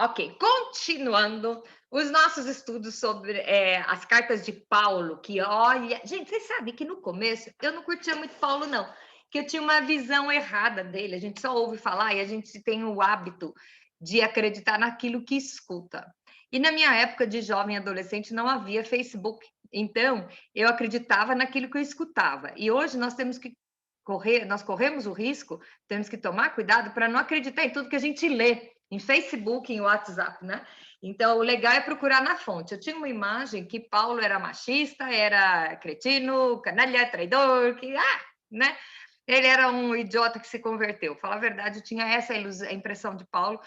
Ok, continuando os nossos estudos sobre as cartas de Paulo, que olha, gente, vocês sabem que no começo eu não curtia muito Paulo, não, que eu tinha uma visão errada dele. A gente só ouve falar e a gente tem o hábito de acreditar naquilo que escuta. E na minha época de jovem adolescente não havia Facebook, então eu acreditava naquilo que eu escutava. E hoje nós temos que nós corremos o risco, temos que tomar cuidado para não acreditar em tudo que a gente lê em Facebook, em WhatsApp, né? Então, o legal é procurar na fonte. Eu tinha uma imagem que Paulo era machista, era cretino, canalha, traidor, né? Ele era um idiota que se converteu. Falar a verdade, eu tinha essa a impressão de Paulo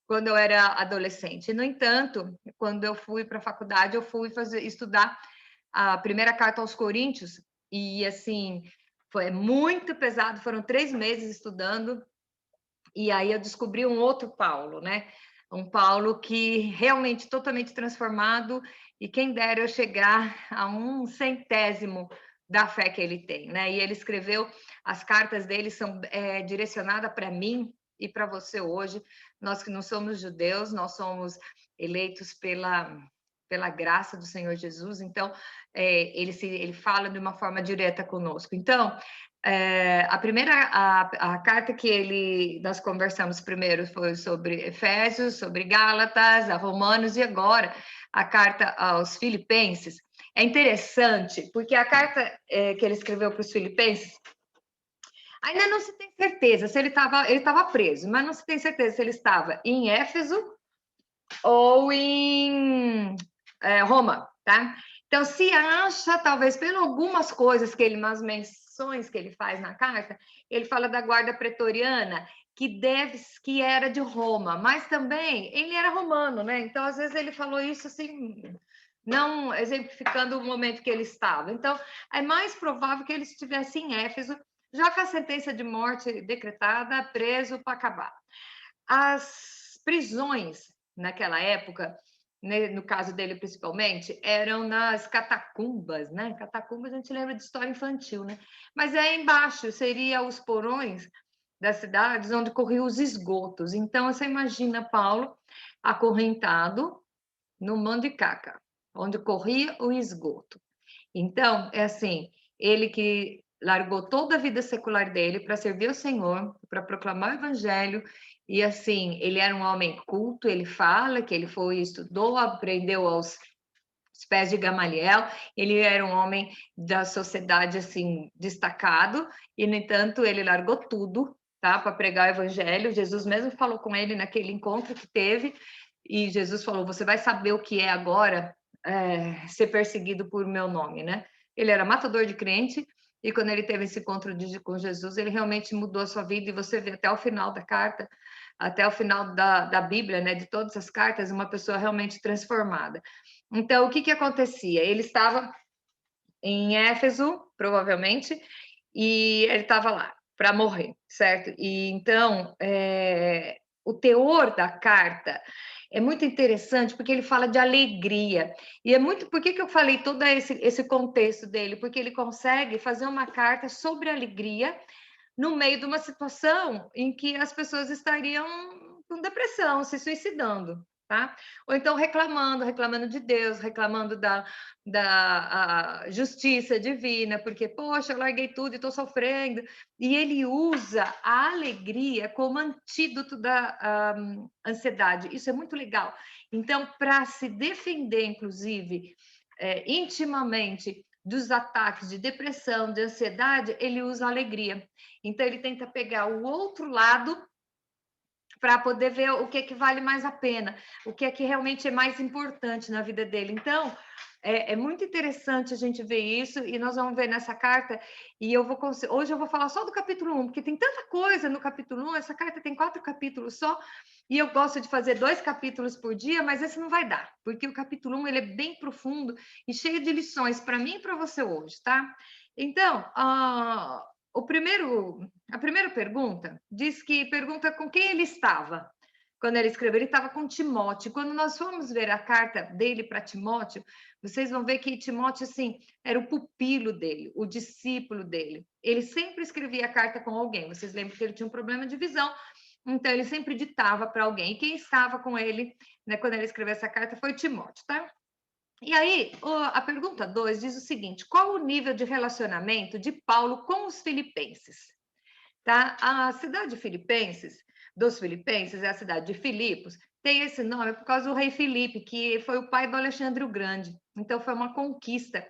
quando eu era adolescente. No entanto, quando eu fui para a faculdade, eu fui estudar a primeira carta aos Coríntios, e assim, foi muito pesado, foram 3 meses estudando, e aí eu descobri um outro Paulo, né? Um Paulo que realmente totalmente transformado, e quem dera eu chegar a 1/100º da fé que ele tem, né? E ele escreveu, as cartas dele são direcionadas para mim e para você hoje, nós que não somos judeus, nós somos eleitos pela graça do Senhor Jesus, então ele fala de uma forma direta conosco. Então, a carta que nós conversamos primeiro foi sobre Efésios, sobre Gálatas, a Romanos, e agora a carta aos Filipenses. É interessante, porque a carta que ele escreveu para os Filipenses, ainda não se tem certeza se ele estava preso, mas não se tem certeza se ele estava em Éfeso ou em Roma, tá? Então, se acha, talvez, pelas algumas coisas que ele, nas menções que ele faz na carta, ele fala da guarda pretoriana, que era de Roma, mas também ele era romano, né? Então, às vezes, ele falou isso assim, não exemplificando o momento que ele estava. Então, é mais provável que ele estivesse em Éfeso, já com a sentença de morte decretada, preso para acabar. As prisões naquela época, né, no caso dele principalmente, eram nas catacumbas, né? Catacumbas a gente lembra de história infantil, né? Mas aí embaixo seria os porões das cidades onde corriam os esgotos. Então você imagina Paulo acorrentado no Mandicaca, onde corria o esgoto. Então, é assim, ele que largou toda a vida secular dele para servir o Senhor, para proclamar o evangelho, e assim, ele era um homem culto, ele fala que ele foi, estudou, aprendeu aos pés de Gamaliel, ele era um homem da sociedade, assim, destacado, e, no entanto, ele largou tudo, tá, para pregar o evangelho. Jesus mesmo falou com ele naquele encontro que teve, e Jesus falou, você vai saber o que é agora ser perseguido por meu nome, né? Ele era matador de crente, e quando ele teve esse encontro com Jesus, ele realmente mudou a sua vida, e você vê até o final da carta, até o final da Bíblia, né, de todas as cartas, uma pessoa realmente transformada. Então, o que que acontecia? Ele estava em Éfeso, provavelmente, e ele estava lá para morrer, certo? E então, o teor da carta é muito interessante porque ele fala de alegria. E é muito. Por que que eu falei todo esse contexto dele? Porque ele consegue fazer uma carta sobre alegria no meio de uma situação em que as pessoas estariam com depressão, se suicidando, tá? Ou então reclamando de Deus, reclamando da justiça divina, porque, poxa, eu larguei tudo e estou sofrendo. E ele usa a alegria como antídoto da ansiedade. Isso é muito legal. Então, para se defender, inclusive, intimamente dos ataques de depressão, de ansiedade, ele usa a alegria. Então, ele tenta pegar o outro lado para poder ver o que vale mais a pena, o que é que realmente é mais importante na vida dele. Então, é muito interessante a gente ver isso, e nós vamos ver nessa carta, e hoje eu vou falar só do capítulo 1, porque tem tanta coisa no capítulo 1, essa carta tem 4 capítulos só, e eu gosto de fazer 2 capítulos por dia, mas esse não vai dar, porque o capítulo 1 ele é bem profundo e cheio de lições para mim e para você hoje, tá? Então, a primeira pergunta diz que pergunta com quem ele estava quando ele escreveu. Ele estava com Timóteo. Quando nós formos ver a carta dele para Timóteo, vocês vão ver que Timóteo, assim, era o pupilo dele, o discípulo dele. Ele sempre escrevia a carta com alguém. Vocês lembram que ele tinha um problema de visão, Então, ele sempre ditava para alguém. E quem estava com ele, né, quando ele escreveu essa carta foi Timóteo, tá? E aí, a pergunta 2 diz o seguinte: qual o nível de relacionamento de Paulo com os filipenses? Tá? A cidade de Filipenses, dos Filipenses, é a cidade de Filipos, tem esse nome por causa do rei Filipe, que foi o pai do Alexandre o Grande. Então, foi uma conquista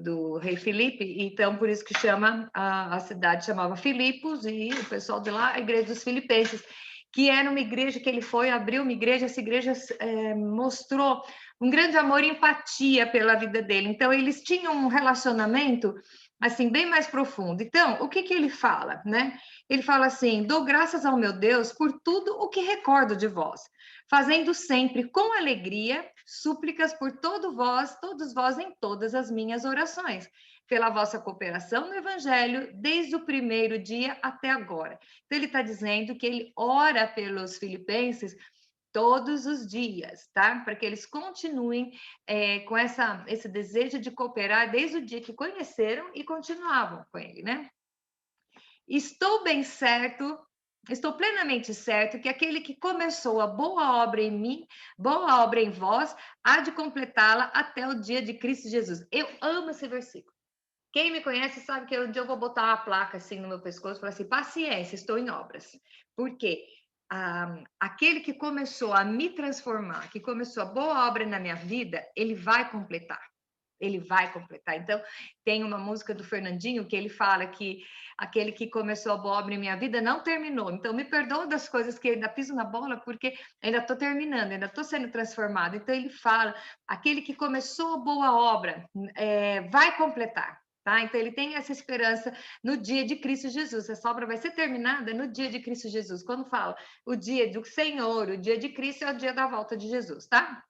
do rei Filipe, então por isso que chama a cidade chamava Filipos, e o pessoal de lá, a igreja dos Filipenses, que era uma igreja que ele foi, abriu uma igreja, essa igreja mostrou um grande amor e empatia pela vida dele. Então, eles tinham um relacionamento assim, bem mais profundo. Então, o que ele fala, né? Ele fala assim: dou graças ao meu Deus por tudo o que recordo de vós, fazendo sempre com alegria súplicas por todos vós em todas as minhas orações, pela vossa cooperação no Evangelho, desde o primeiro dia até agora. Então, ele está dizendo que ele ora pelos filipenses todos os dias, tá? Para que eles continuem com esse desejo de cooperar desde o dia que conheceram e continuavam com ele, né? Estou plenamente certo que aquele que começou a boa obra em mim, boa obra em vós, há de completá-la até o dia de Cristo Jesus. Eu amo esse versículo. Quem me conhece sabe que um dia eu vou botar uma placa assim no meu pescoço e falar assim: paciência, estou em obras. Por quê? Aquele que começou a me transformar, que começou a boa obra na minha vida, ele vai completar. Ele vai completar. Então, tem uma música do Fernandinho que ele fala que aquele que começou a boa obra em minha vida não terminou. Então, me perdoa das coisas que eu ainda piso na bola, porque ainda estou terminando, ainda estou sendo transformado. Então, ele fala: aquele que começou a boa obra vai completar. Tá? Então, ele tem essa esperança no dia de Cristo Jesus. Essa obra vai ser terminada no dia de Cristo Jesus. Quando fala o dia do Senhor, o dia de Cristo é o dia da volta de Jesus, tá?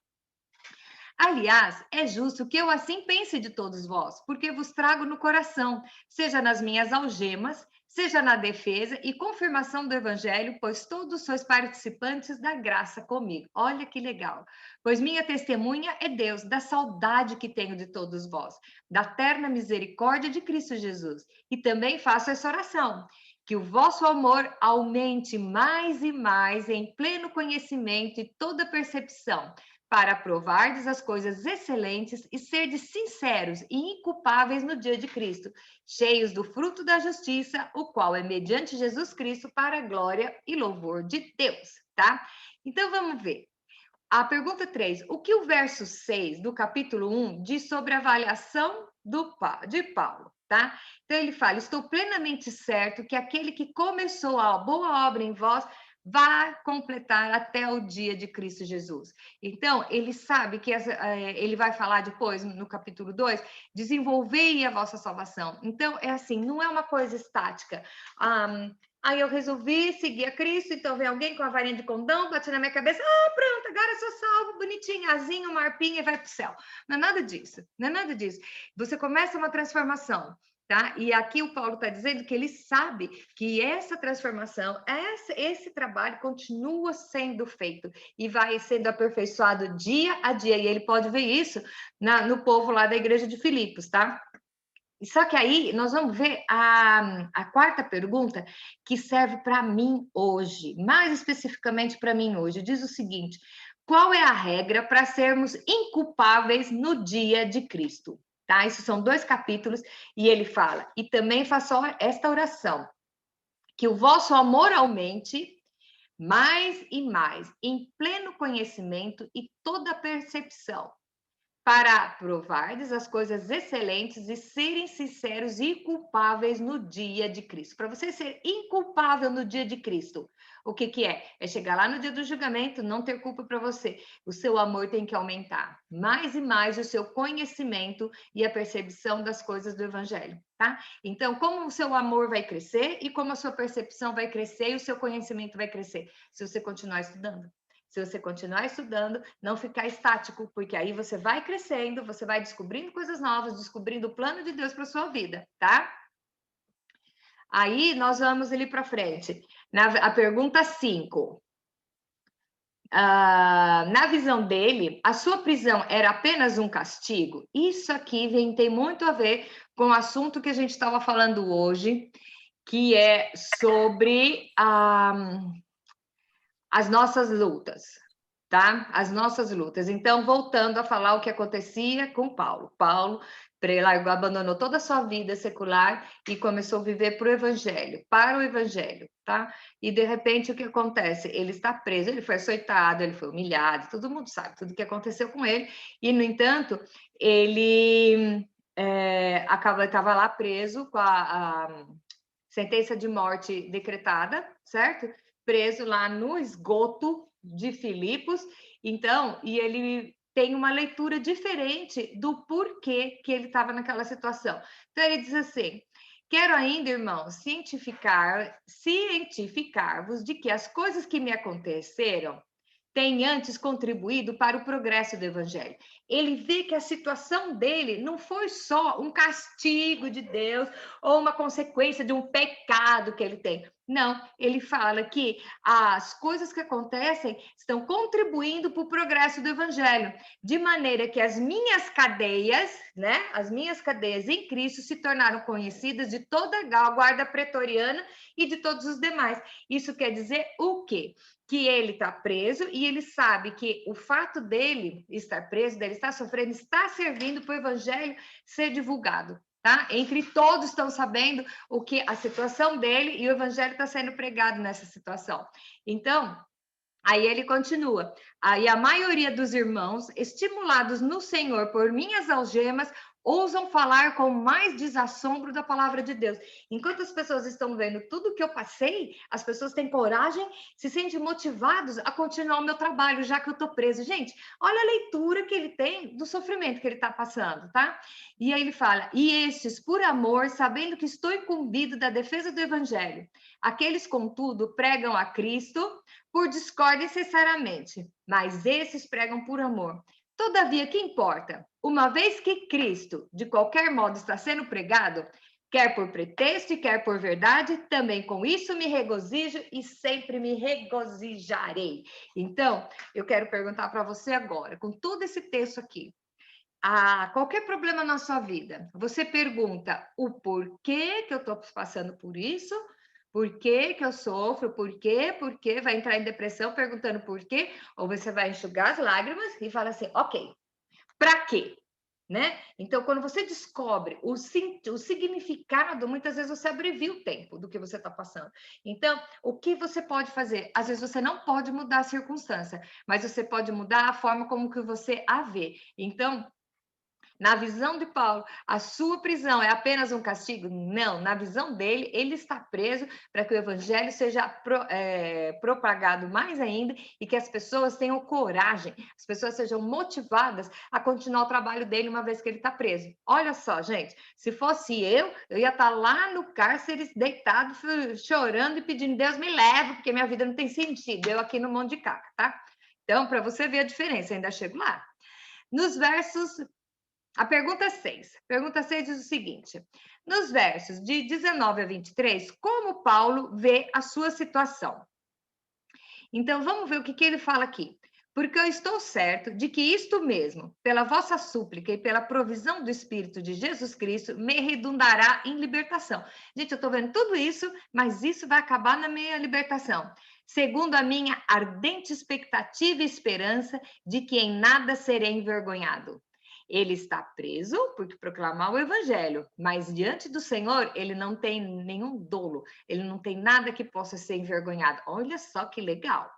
Aliás, é justo que eu assim pense de todos vós, porque vos trago no coração, seja nas minhas algemas, seja na defesa e confirmação do evangelho, pois todos sois participantes da graça comigo. Olha que legal. Pois minha testemunha é Deus, da saudade que tenho de todos vós, da terna misericórdia de Cristo Jesus. E também faço essa oração: que o vosso amor aumente mais e mais em pleno conhecimento e toda percepção, para provardes as coisas excelentes e serdes sinceros e inculpáveis no dia de Cristo, cheios do fruto da justiça, o qual é mediante Jesus Cristo para a glória e louvor de Deus, tá? Então vamos ver. A pergunta 3, o que o verso 6 do capítulo 1 diz sobre a avaliação de Paulo, tá? Então ele fala: estou plenamente certo que aquele que começou a boa obra em vós vai completar até o dia de Cristo Jesus. Então, ele sabe que ele vai falar depois, no capítulo 2, desenvolvei a vossa salvação. Então, é assim, não é uma coisa estática. Aí eu resolvi seguir a Cristo, então vem alguém com a varinha de condão, bate na minha cabeça: pronto, agora eu sou salvo, bonitinho, asinho, uma arpinha e vai para o céu. Não é nada disso, não é nada disso. Você começa uma transformação. Tá? E aqui o Paulo está dizendo que ele sabe que essa transformação, esse trabalho continua sendo feito e vai sendo aperfeiçoado dia a dia. E ele pode ver isso no povo lá da igreja de Filipos, tá? Só que aí nós vamos ver a quarta pergunta, que serve para mim hoje, mais especificamente para mim hoje. Diz o seguinte: qual é a regra para sermos inculpáveis no dia de Cristo? Tá? Isso são 2 capítulos, e ele fala: e também faço esta oração, que o vosso amor aumente mais e mais, em pleno conhecimento e toda percepção, para provardes as coisas excelentes e serem sinceros e culpáveis no dia de Cristo. Para você ser inculpável no dia de Cristo, o que é? É chegar lá no dia do julgamento, não ter culpa para você. O seu amor tem que aumentar mais e mais, o seu conhecimento e a percepção das coisas do Evangelho, tá? Então, como o seu amor vai crescer e como a sua percepção vai crescer e o seu conhecimento vai crescer, se você continuar estudando. Se você continuar estudando, não ficar estático, porque aí você vai crescendo, você vai descobrindo coisas novas, descobrindo o plano de Deus para sua vida, tá? Aí nós vamos ali para frente. A pergunta 5. Na visão dele, a sua prisão era apenas um castigo? Isso aqui tem muito a ver com o assunto que a gente estava falando hoje, que é sobre as nossas lutas, tá? As nossas lutas. Então, voltando a falar o que acontecia com Paulo. Paulo largou, abandonou toda a sua vida secular e começou a viver para o evangelho, tá? E de repente o que acontece? Ele está preso, ele foi açoitado, ele foi humilhado, todo mundo sabe tudo o que aconteceu com ele. E no entanto, ele estava lá preso com a sentença de morte decretada, certo? Preso lá no esgoto de Filipos. Então, e ele tem uma leitura diferente do porquê que ele estava naquela situação. Então, ele diz assim: quero ainda, irmãos, cientificar-vos de que as coisas que me aconteceram têm antes contribuído para o progresso do evangelho. Ele vê que a situação dele não foi só um castigo de Deus ou uma consequência de um pecado que ele tem. Não, ele fala que as coisas que acontecem estão contribuindo para o progresso do evangelho, de maneira que as minhas cadeias, né, as minhas cadeias em Cristo se tornaram conhecidas de toda a guarda pretoriana e de todos os demais. Isso quer dizer o quê? Que ele está preso e ele sabe que o fato dele estar preso, dele estar sofrendo, está servindo para o evangelho ser divulgado, tá? Entre todos estão sabendo o que a situação dele e o evangelho está sendo pregado nessa situação. Então, aí ele continua. Aí a maioria dos irmãos, estimulados no Senhor por minhas algemas, ousam falar com mais desassombro da palavra de Deus. Enquanto as pessoas estão vendo tudo que eu passei, as pessoas têm coragem, se sentem motivados a continuar o meu trabalho, já que eu estou preso. Gente, olha a leitura que ele tem do sofrimento que ele está passando, tá? E aí ele fala: e estes, por amor, sabendo que estou incumbido da defesa do evangelho. Aqueles, contudo, pregam a Cristo por discórdia necessariamente, mas esses pregam por amor. Todavia, que importa? Uma vez que Cristo, de qualquer modo, está sendo pregado, quer por pretexto e quer por verdade, também com isso me regozijo e sempre me regozijarei. Então, eu quero perguntar para você agora, com todo esse texto aqui, qualquer problema na sua vida, você pergunta o porquê que eu estou passando por isso? Por que que eu sofro? Por quê? Por quê? Vai entrar em depressão perguntando por quê? Ou você vai enxugar as lágrimas e fala assim, ok, para quê? Né? Então, quando você descobre o significado, muitas vezes você abrevia o tempo do que você está passando. Então, o que você pode fazer? Às vezes você não pode mudar a circunstância, mas você pode mudar a forma como que você a vê. Então, na visão de Paulo, a sua prisão é apenas um castigo? Não, na visão dele, ele está preso para que o evangelho seja propagado mais ainda e que as pessoas tenham coragem, as pessoas sejam motivadas a continuar o trabalho dele uma vez que ele está preso. Olha só, gente, se fosse eu ia estar lá no cárcere, deitado, chorando e pedindo, Deus me leve, porque minha vida não tem sentido, eu aqui no monte de caca, tá? Então, para você ver a diferença, ainda chego lá. Nos versos a pergunta 6. Pergunta 6 diz o seguinte: nos versos de 19 a 23, como Paulo vê a sua situação? Então, vamos ver o que ele fala aqui. Porque eu estou certo de que isto mesmo, pela vossa súplica e pela provisão do Espírito de Jesus Cristo, me redundará em libertação. Gente, eu estou vendo tudo isso, mas isso vai acabar na minha libertação. Segundo a minha ardente expectativa e esperança de que em nada serei envergonhado. Ele está preso porque proclamar o evangelho, mas diante do Senhor ele não tem nenhum dolo, ele não tem nada que possa ser envergonhado. Olha só que legal.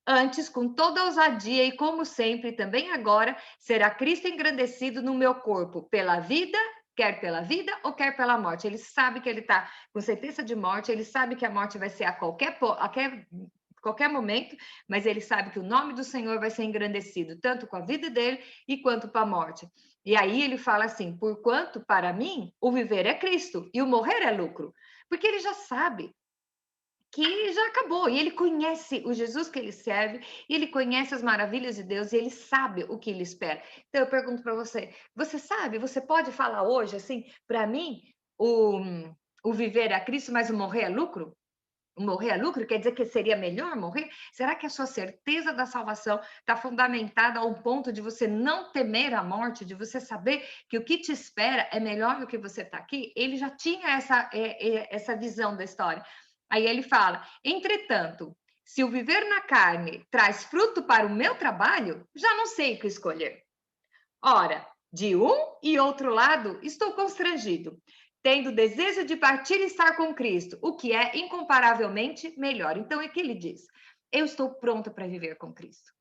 Antes, com toda ousadia e como sempre, também agora, será Cristo engrandecido no meu corpo, pela vida, quer pela vida ou quer pela morte. Ele sabe que ele está com sentença de morte, ele sabe que a morte vai ser a qualquer momento, mas ele sabe que o nome do Senhor vai ser engrandecido, tanto com a vida dele e quanto para a morte. E aí ele fala assim, porquanto para mim o viver é Cristo e o morrer é lucro. Porque ele já sabe que já acabou, e ele conhece o Jesus que ele serve, e ele conhece as maravilhas de Deus, e ele sabe o que ele espera. Então eu pergunto para você, você sabe, você pode falar hoje assim, para mim, o viver é Cristo, mas o morrer é lucro? morrer é lucro? Quer dizer que seria melhor morrer? Será que a sua certeza da salvação está fundamentada ao ponto de você não temer a morte, de você saber que o que te espera é melhor do que você está aqui? Ele já tinha essa visão da história. Aí ele fala: entretanto, se o viver na carne traz fruto para o meu trabalho, já não sei o que escolher. Ora, de um e outro lado, estou constrangido, tendo desejo de partir e estar com Cristo, o que é incomparavelmente melhor. Então, é que ele diz: eu estou pronto para viver com Cristo.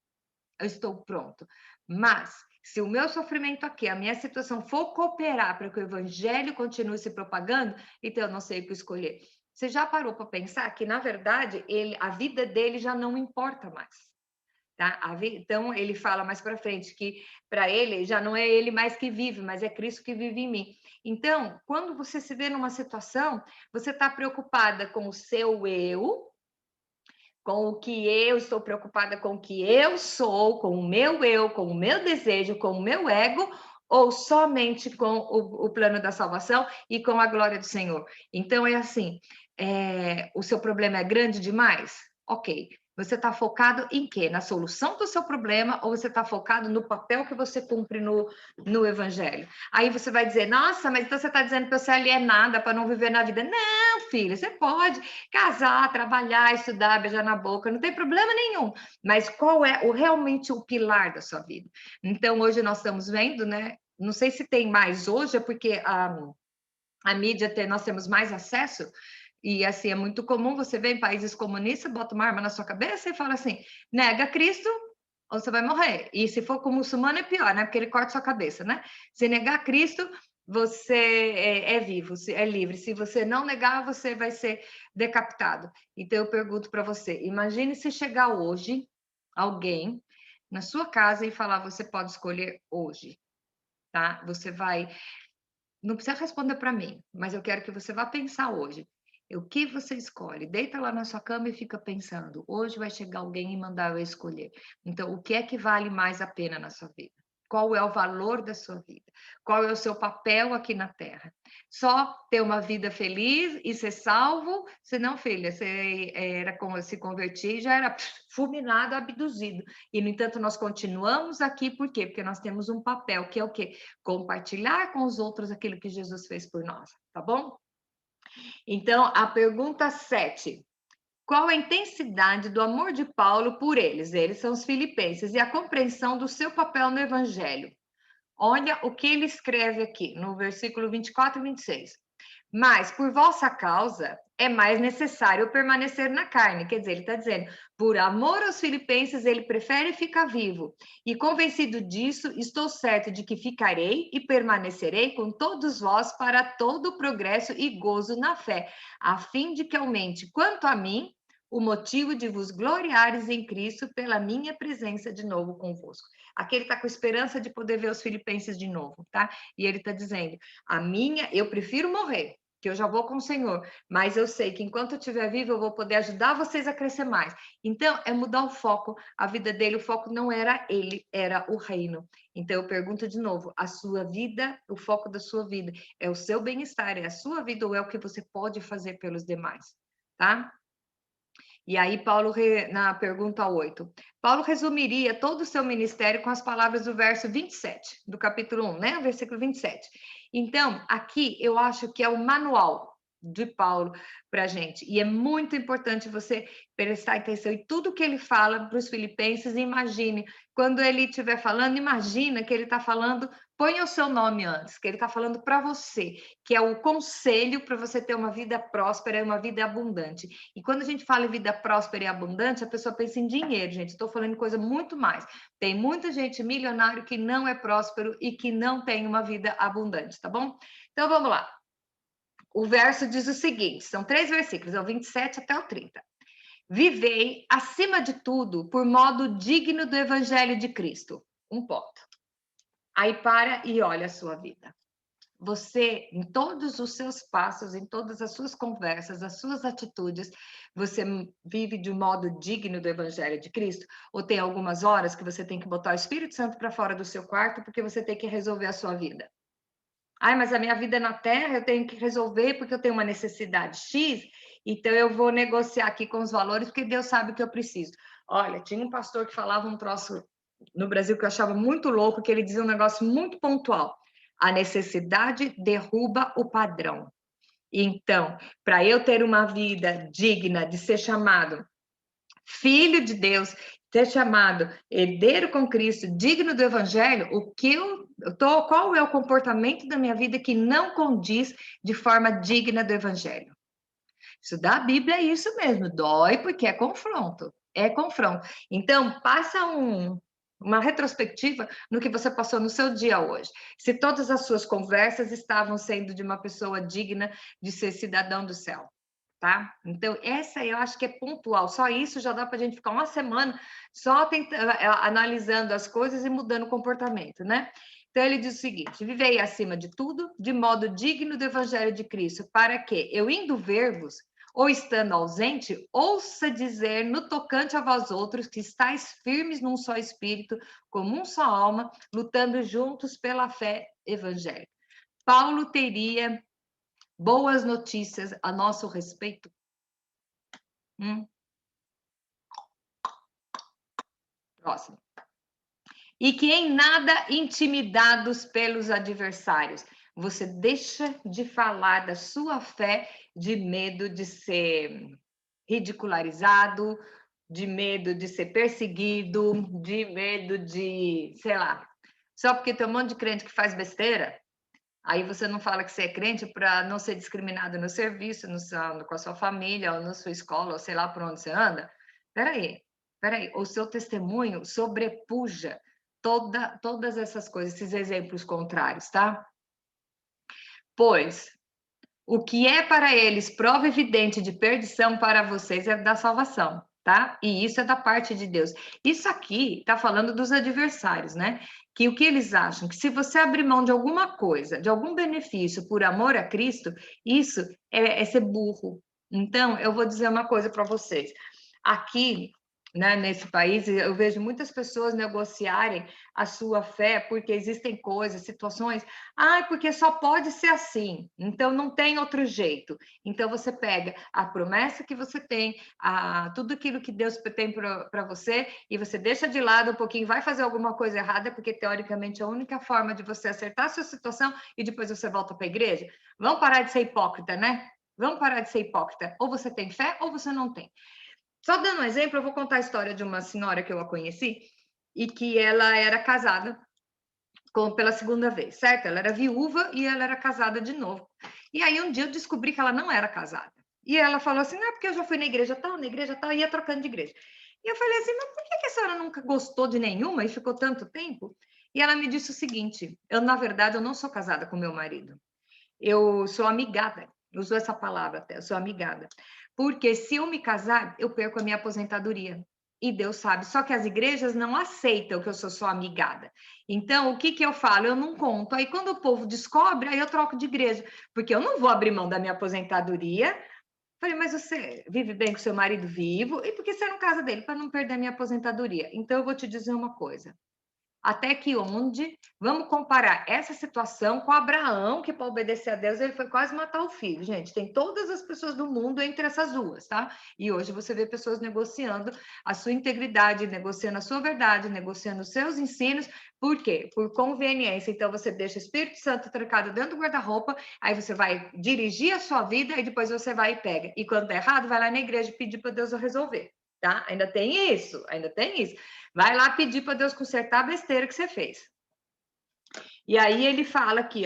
Eu estou pronto. Mas, se o meu sofrimento aqui, a minha situação for cooperar para que o evangelho continue se propagando, então eu não sei o que escolher. Você já parou para pensar que, na verdade, a vida dele já não importa mais? Tá? Então, ele fala mais para frente que para ele já não é ele mais que vive, mas é Cristo que vive em mim. Então, quando você se vê numa situação, você está preocupada com o seu eu, com o que eu estou preocupada com o que eu sou, com o meu eu, com o meu desejo, com o meu ego, ou somente com o plano da salvação e com a glória do Senhor. Então, é assim, o seu problema é grande demais? Ok. Você está focado em quê? Na solução do seu problema ou você está focado no papel que você cumpre no Evangelho? Aí você vai dizer, nossa, mas então você está dizendo para eu ser alienada, para não viver na vida. Não, filha, você pode casar, trabalhar, estudar, beijar na boca, não tem problema nenhum. Mas qual é realmente o pilar da sua vida? Então, hoje nós estamos vendo, né? Não sei se tem mais hoje, é porque a mídia, nós temos mais acesso, e assim, é muito comum você ver em países comunistas, bota uma arma na sua cabeça e fala assim, nega Cristo ou você vai morrer. E se for com muçulmano é pior, né? Porque ele corta sua cabeça, né? Se negar Cristo, você é vivo, é livre. Se você não negar, você vai ser decapitado. Então eu pergunto para você, imagine se chegar hoje alguém na sua casa e falar, você pode escolher hoje, tá? Você vai não precisa responder para mim, mas eu quero que você vá pensar hoje. O que você escolhe? Deita lá na sua cama e fica pensando. Hoje vai chegar alguém e mandar eu escolher. Então, o que é que vale mais a pena na sua vida? Qual é o valor da sua vida? Qual é o seu papel aqui na Terra? Só ter uma vida feliz e ser salvo? Senão, filha, você era como se convertir, já era fulminado, abduzido. E, no entanto, nós continuamos aqui, por quê? Porque nós temos um papel, que é o quê? Compartilhar com os outros aquilo que Jesus fez por nós, tá bom? Então, a pergunta 7. Qual a intensidade do amor de Paulo por eles? Eles são os filipenses, e a compreensão do seu papel no evangelho. Olha o que ele escreve aqui, no versículo 24 e 26. Mas por vossa causa é mais necessário permanecer na carne. Quer dizer, ele está dizendo, por amor aos filipenses, ele prefere ficar vivo. E convencido disso, estou certo de que ficarei e permanecerei com todos vós para todo o progresso e gozo na fé, a fim de que aumente, quanto a mim, o motivo de vos gloriares em Cristo pela minha presença de novo convosco. Aqui ele está com esperança de poder ver os filipenses de novo, tá? E ele está dizendo, eu prefiro morrer, que eu já vou com o Senhor, mas eu sei que enquanto eu estiver vivo, eu vou poder ajudar vocês a crescer mais. Então, é mudar o foco. A vida dele, o foco não era ele, era o reino. Então, eu pergunto de novo, a sua vida, o foco da sua vida, é o seu bem-estar, é a sua vida ou é o que você pode fazer pelos demais, tá? E aí, Paulo, na pergunta 8, Paulo resumiria todo o seu ministério com as palavras do verso 27, do capítulo 1, né? Versículo 27. Então, aqui eu acho que é o manual de Paulo para a gente. E é muito importante você prestar atenção em tudo que ele fala para os filipenses. Imagine, quando ele estiver falando, imagina que ele está falando, ponha o seu nome antes, que ele está falando para você, que é o conselho para você ter uma vida próspera e uma vida abundante. E quando a gente fala em vida próspera e abundante, a pessoa pensa em dinheiro, gente. Estou falando em coisa muito mais. Tem muita gente milionário que não é próspero e que não tem uma vida abundante, tá bom? Então vamos lá. O verso diz o seguinte: são 3 versículos, é o 27 até o 30. Vivei, acima de tudo, por modo digno do evangelho de Cristo. Um ponto. Aí para e olha a sua vida. Você, em todos os seus passos, em todas as suas conversas, as suas atitudes, você vive de um modo digno do Evangelho de Cristo? Ou tem algumas horas que você tem que botar o Espírito Santo para fora do seu quarto porque você tem que resolver a sua vida? Ai, mas a minha vida na Terra eu tenho que resolver porque eu tenho uma necessidade X então eu vou negociar aqui com os valores, porque Deus sabe o que eu preciso. Olha, tinha um pastor que falava um troço no Brasil que eu achava muito louco, que ele dizia um negócio muito pontual: a necessidade derruba o padrão. Então, para eu ter uma vida digna de ser chamado filho de Deus, ser chamado herdeiro com Cristo, digno do evangelho, qual é o comportamento da minha vida que não condiz de forma digna do evangelho? Estudar a Bíblia é isso mesmo, dói porque é confronto, é confronto. Então, passa uma retrospectiva no que você passou no seu dia hoje. Se todas as suas conversas estavam sendo de uma pessoa digna de ser cidadão do céu. Tá? Então, essa eu acho que é pontual. Só isso já dá para a gente ficar uma semana só analisando as coisas e mudando o comportamento, né? Então, ele diz o seguinte: vivei acima de tudo, de modo digno do evangelho de Cristo, para que, eu indo ver-vos, ou estando ausente, ouça dizer no tocante a vós outros que estáis firmes num só espírito, como um só alma, lutando juntos pela fé evangélica. Paulo teria boas notícias a nosso respeito? Próximo. E que em nada intimidados pelos adversários. Você deixa de falar da sua fé de medo de ser ridicularizado, de medo de ser perseguido, de medo de, sei lá, só porque tem um monte de crente que faz besteira. Aí você não fala que você é crente para não ser discriminado no serviço, com a sua família, ou na sua escola, ou sei lá por onde você anda. Peraí, o seu testemunho sobrepuja todas essas coisas, esses exemplos contrários, tá? Pois o que é para eles prova evidente de perdição, para vocês é da salvação, tá? E isso é da parte de Deus. Isso aqui está falando dos adversários, né? Que o que eles acham? Que se você abrir mão de alguma coisa, de algum benefício por amor a Cristo, isso é ser burro. Então, eu vou dizer uma coisa para vocês. Aqui, né, nesse país, eu vejo muitas pessoas negociarem a sua fé porque existem coisas, situações, porque só pode ser assim, então não tem outro jeito. Então você pega a promessa que você tem, tudo aquilo que Deus tem para você, e você deixa de lado um pouquinho, vai fazer alguma coisa errada, porque teoricamente é a única forma de você acertar a sua situação e depois você volta para a igreja. Vamos parar de ser hipócrita, né? Vamos parar de ser hipócrita. Ou você tem fé ou você não tem. Só dando um exemplo, eu vou contar a história de uma senhora que eu a conheci e que ela era casada pela segunda vez, certo? Ela era viúva e ela era casada de novo. E aí um dia eu descobri que ela não era casada. E ela falou assim, porque eu já fui na igreja tal, ia trocando de igreja. E eu falei assim, mas por que a senhora nunca gostou de nenhuma e ficou tanto tempo? E ela me disse o seguinte, na verdade, eu não sou casada com meu marido. Eu sou amigada, usou essa palavra até, eu sou amigada. Porque se eu me casar, eu perco a minha aposentadoria. E Deus sabe, só que as igrejas não aceitam que eu sou só amigada. Então, o que eu falo? Eu não conto. Aí, quando o povo descobre, aí eu troco de igreja. Porque eu não vou abrir mão da minha aposentadoria. Falei, mas você vive bem com seu marido vivo? E por que você não casa dele? Para não perder a minha aposentadoria. Então, eu vou te dizer uma coisa. Até que onde vamos comparar essa situação com Abraão, que para obedecer a Deus ele foi quase matar o filho. Gente, tem todas as pessoas do mundo entre essas duas, tá? E hoje você vê pessoas negociando a sua integridade, negociando a sua verdade, negociando os seus ensinos. Por quê? Por conveniência. Então você deixa o Espírito Santo trancado dentro do guarda-roupa, aí você vai dirigir a sua vida e depois você vai e pega. E quando tá errado, vai lá na igreja pedir para Deus resolver. Tá? Ainda tem isso. Vai lá pedir para Deus consertar a besteira que você fez. E aí ele fala aqui,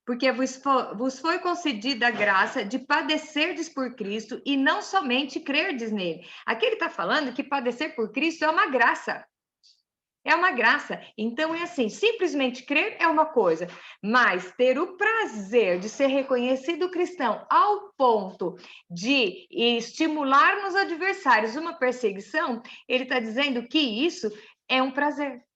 porque vos foi concedida a graça de padecerdes por Cristo e não somente crerdes nele. Aqui ele está falando que padecer por Cristo é uma graça. É uma graça. Então, é assim, simplesmente crer é uma coisa, mas ter o prazer de ser reconhecido cristão ao ponto de estimular nos adversários uma perseguição, ele está dizendo que isso é um prazer.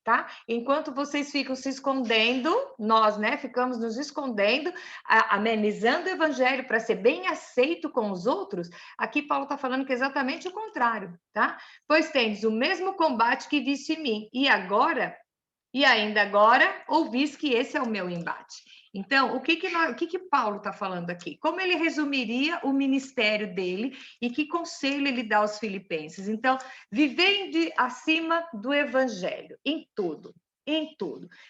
Tá? Enquanto vocês ficam se escondendo, nós, né, ficamos nos escondendo, amenizando o evangelho para ser bem aceito com os outros, aqui Paulo está falando que é exatamente o contrário, tá? Pois tendes o mesmo combate que viste em mim, e ainda agora, ouvis que esse é o meu embate. Então, o que Paulo está falando aqui? Como ele resumiria o ministério dele e que conselho ele dá aos filipenses? Então, vivendo acima do evangelho, em tudo,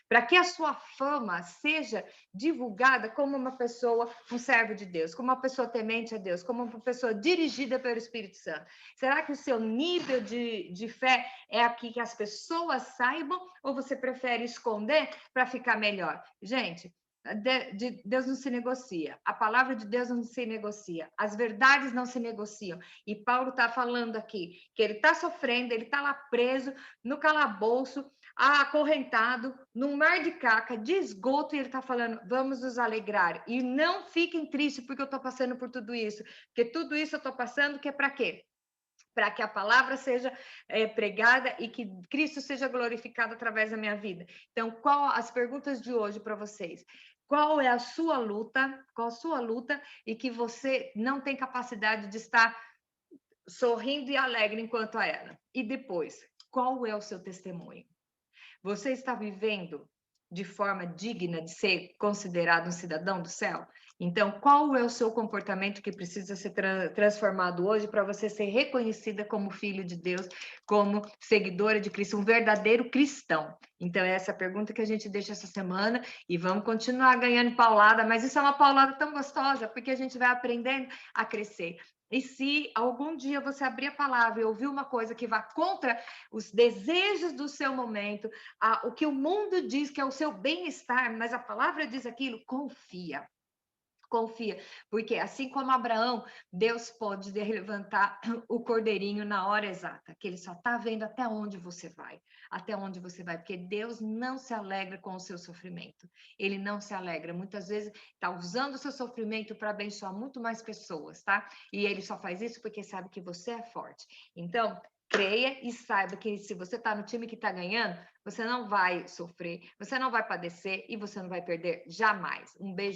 para que a sua fama seja divulgada como uma pessoa, um servo de Deus, como uma pessoa temente a Deus, como uma pessoa dirigida pelo Espírito Santo. Será que o seu nível de fé é aqui que as pessoas saibam ou você prefere esconder para ficar melhor? Gente, Deus não se negocia, a palavra de Deus não se negocia, as verdades não se negociam. E Paulo está falando aqui que ele está sofrendo, ele está lá preso no calabouço, acorrentado, num mar de caca, de esgoto, e ele está falando: vamos nos alegrar. E não fiquem tristes porque eu estou passando por tudo isso, porque tudo isso eu estou passando, que é para quê? Para que a palavra seja pregada e que Cristo seja glorificado através da minha vida. Então, qual as perguntas de hoje para vocês? Qual é a sua luta? Qual a sua luta e que você não tem capacidade de estar sorrindo e alegre enquanto a ela? E depois, qual é o seu testemunho? Você está vivendo de forma digna de ser considerado um cidadão do céu? Então, qual é o seu comportamento que precisa ser transformado hoje para você ser reconhecida como filho de Deus, como seguidora de Cristo, um verdadeiro cristão? Então, essa é a pergunta que a gente deixa essa semana e vamos continuar ganhando paulada, mas isso é uma paulada tão gostosa, porque a gente vai aprendendo a crescer. E se algum dia você abrir a palavra e ouvir uma coisa que vá contra os desejos do seu momento, o que o mundo diz que é o seu bem-estar, mas a palavra diz aquilo, confia. Confia, porque assim como Abraão, Deus pode levantar o cordeirinho na hora exata, que ele só está vendo até onde você vai, porque Deus não se alegra com o seu sofrimento, ele não se alegra, muitas vezes está usando o seu sofrimento para abençoar muito mais pessoas, tá? E ele só faz isso porque sabe que você é forte. Então, creia e saiba que se você está no time que está ganhando, você não vai sofrer, você não vai padecer e você não vai perder jamais. Um beijo.